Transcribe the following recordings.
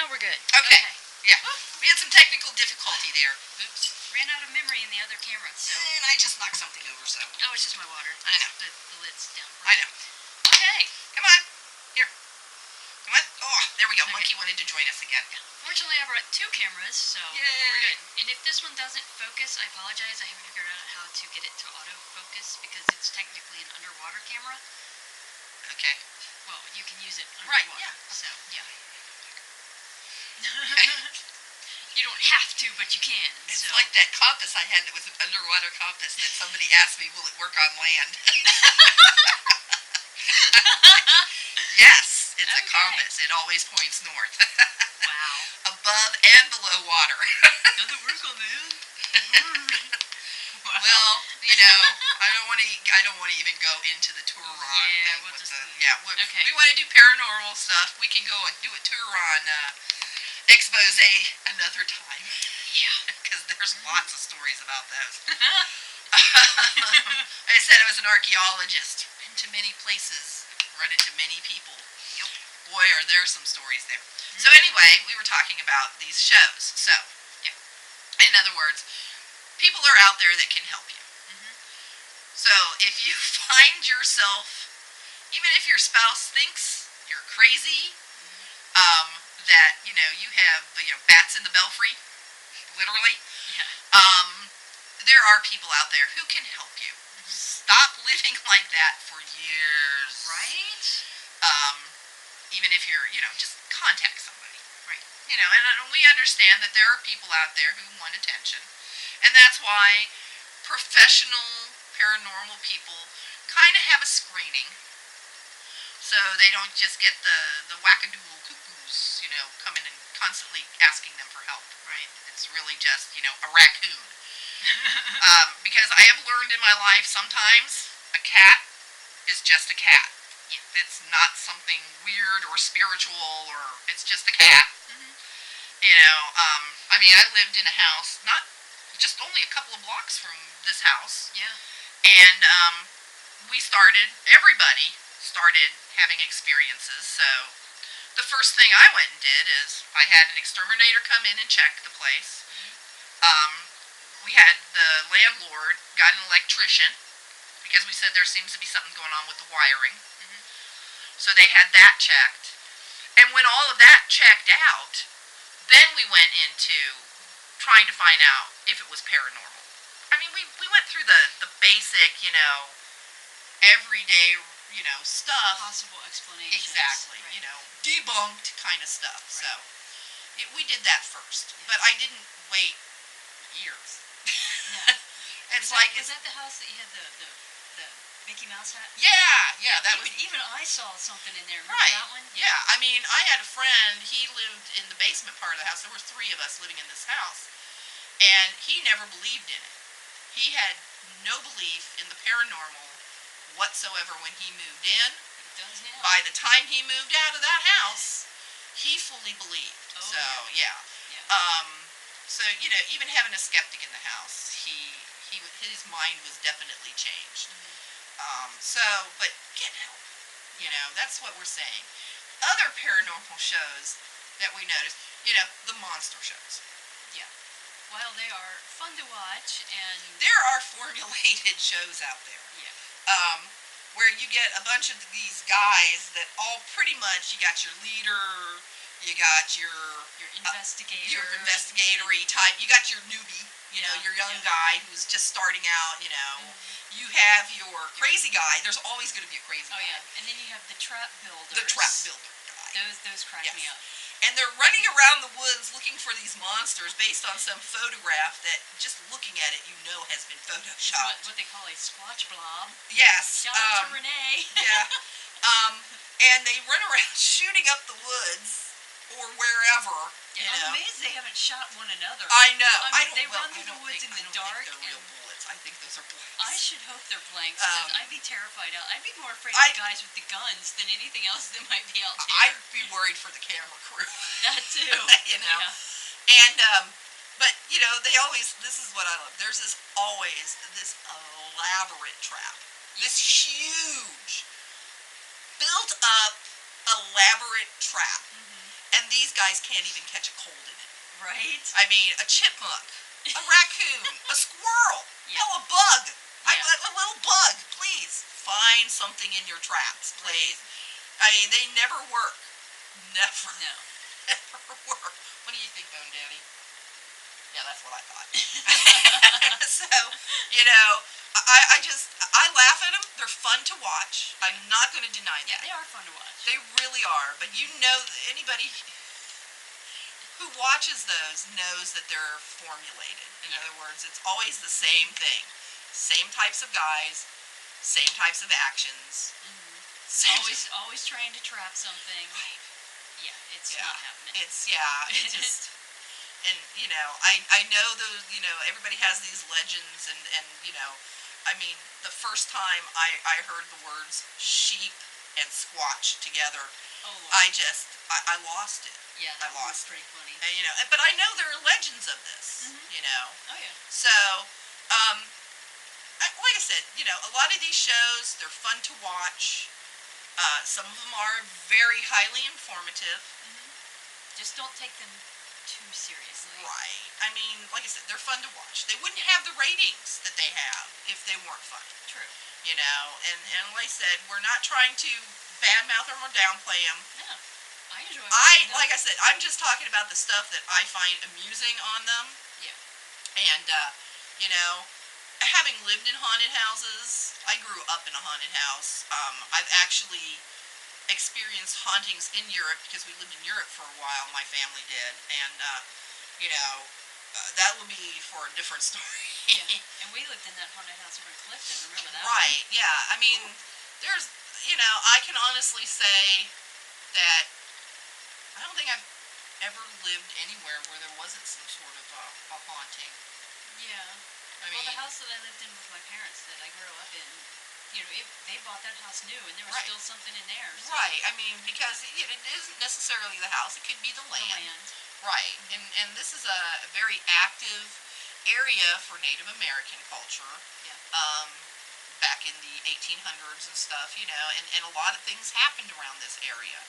now we're good. Okay. Yeah. We had some technical difficulty there. Oops. Ran out of memory in the other camera, so. And I just knocked something over, so. Oh, it's just my water. I know. The lid's down. I know. Okay. Come on. Here. Come on. Oh, there we go. Okay. Monkey wanted to join us again. Yeah. Fortunately, I brought 2 cameras, so Yay. we're good. And if this one doesn't focus, I apologize. I haven't figured out how to get it to autofocus because it's technically an underwater camera. Okay. Well, you can use it underwater. Right, yeah. So, yeah. You don't have to, but you can. It's so. like that compass I had that was an underwater compass that somebody asked me, will it work on land? Yes, it's a compass. It always points north. Wow. Above and below water. Does it work on land? Wow. Well, you know, I don't want to even go into the Turon thing. We'll just, okay. We want to do paranormal stuff. We can go and do a Turon expose another time. Yeah. Because there's lots of stories about those. I said I was an archaeologist. Been to many places, run into many people. Yep. Boy, are there some stories there. So anyway, we were talking about these shows. So, yeah. In other words, people are out there that can help you. So if you find yourself, even if your spouse thinks you're crazy, that, you have bats in the belfry, literally, there are people out there who can help you. Stop living like that for years. Right? Even if you're, just contact somebody. Right. And we understand that there are people out there who want attention. And that's why professional paranormal people kind of have a screening. So they don't just get the wackadoodle cuckoos, coming and constantly asking them for help. Right. It's really just, a raccoon. Because I have learned in my life sometimes a cat is just a cat. Yeah. It's not something weird or spiritual, or it's just a cat. I lived in a house, not just only a couple of blocks from this house. Yeah. And everybody started having experiences. So the first thing I went and did is I had an exterminator come in and check the place. We had the landlord got an electrician because we said there seems to be something going on with the wiring. So they had that checked. And when all of that checked out, then we went into trying to find out if it was paranormal. I mean, we went through the basic, everyday, stuff. Possible explanations. Exactly. Right. Debunked kind of stuff. Right. So we did that first. But I didn't wait years. No. Was that the house that you had the Mickey Mouse hat? Yeah, that was. Even I saw something in there. Remember Right. that one? Yeah. I had a friend. He lived in the basement part of the house. There were 3 of us living in this house, and he never believed in it. He had no belief in the paranormal whatsoever when he moved in. It does now. By the time he moved out of that house, he fully believed. Oh, so yeah. So even having a skeptic in the house, his mind was definitely changed. But get help. That's what we're saying. Other paranormal shows that we noticed, the monster shows. Yeah. Well, they are fun to watch, and there are formulated shows out there. Yeah. Where you get a bunch of these guys that all pretty much, you got your leader, you got your investigator, your investigatory type, you got your newbie, your young guy who's just starting out, You have your crazy guy. There's always going to be a crazy guy. Oh yeah, and then you have the trap builder. The trap builder guy. Those crack me up. And they're running around the woods looking for these monsters based on some photograph that, just looking at it, has been photoshopped. What they call a squatch blob. Yes. Shout out to Renee. Yeah. And they run around shooting up the woods or wherever. I'm amazed they haven't shot one another. I know. They run through the woods in the dark. I don't think they're real bullets. I think those are blanks. I should hope they're blanks, because I'd be terrified. I'd be more afraid of the guys with the guns than anything else that might be out there. I'd be worried for the camera crew. That too. Yeah. And, but, they always, this is what I love. There's always this elaborate trap. This huge, built up, elaborate trap. And these guys can't even catch a cold in it. Right? I mean, a chipmunk, a raccoon, a squirrel, Yeah. hell, a bug. Yeah. A little bug, please. Find something in your traps, please. I mean, they never work. Never. No. Never work. What do you think, Bone Daddy? Yeah, that's what I thought. So, I laugh at them. They're fun to watch. I'm not going to deny Yeah, that. they are fun to watch. They really are. But anybody who watches those knows that they're formulated. In other words, it's always the same thing. Same types of guys, same types of actions. Same Always trying to trap something. Right. Yeah, it's not happening. It just, and I know those, everybody has these legends, and I mean, the first time I heard the words sheep and squatch together, Oh, Lord. I lost it. Yeah, I that one was lost pretty funny. And, but I know there are legends of this. Oh, yeah. So, like I said, a lot of these shows, they're fun to watch. Some of them are very highly informative. Just don't take them too seriously. Right. I mean, like I said, they're fun to watch. They wouldn't have the ratings that they have if they weren't fun. True. And like I said, we're not trying to badmouth them or downplay them. No. I enjoy watching them. Like I said, I'm just talking about the stuff that I find amusing on them. Yeah. And, having lived in haunted houses, I grew up in a haunted house. I've actually experienced hauntings in Europe because we lived in Europe for a while. My family did, and that will be for a different story. Yeah. And we lived in that haunted house over in Clifton. Remember that? Right? Yeah. I mean, there's, I can honestly say that I don't think I've ever lived anywhere where there wasn't some sort of a haunting. Yeah. I mean, the house that I lived in with my parents that I grew up in, they bought that house new, and there was Right. still something in there. So. Right. I mean, because it isn't necessarily the house; it could be the land. Right. And this is a very active area for Native American culture. Yeah. Back in the 1800s and stuff, and a lot of things happened around this area.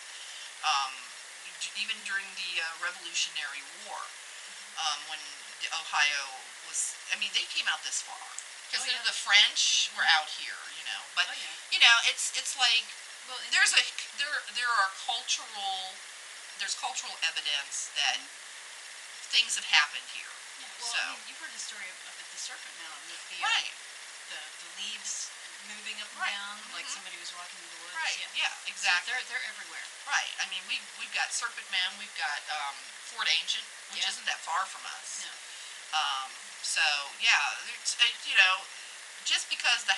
Even during the Revolutionary War, when Ohio was, I mean, they came out this far. Because the French were out here, but it's like there are there's cultural evidence that things have happened here. Yeah, well, So, I mean, you've heard the story up at the Serpent Mound with right, the leaves moving up and Right. down like somebody was walking in the woods. right, Yeah, exactly. So they're everywhere. Right. I mean, we've got Serpent Mound, we've got Fort Ancient, which Yeah. isn't that far from us. No. So yeah, it's, just because the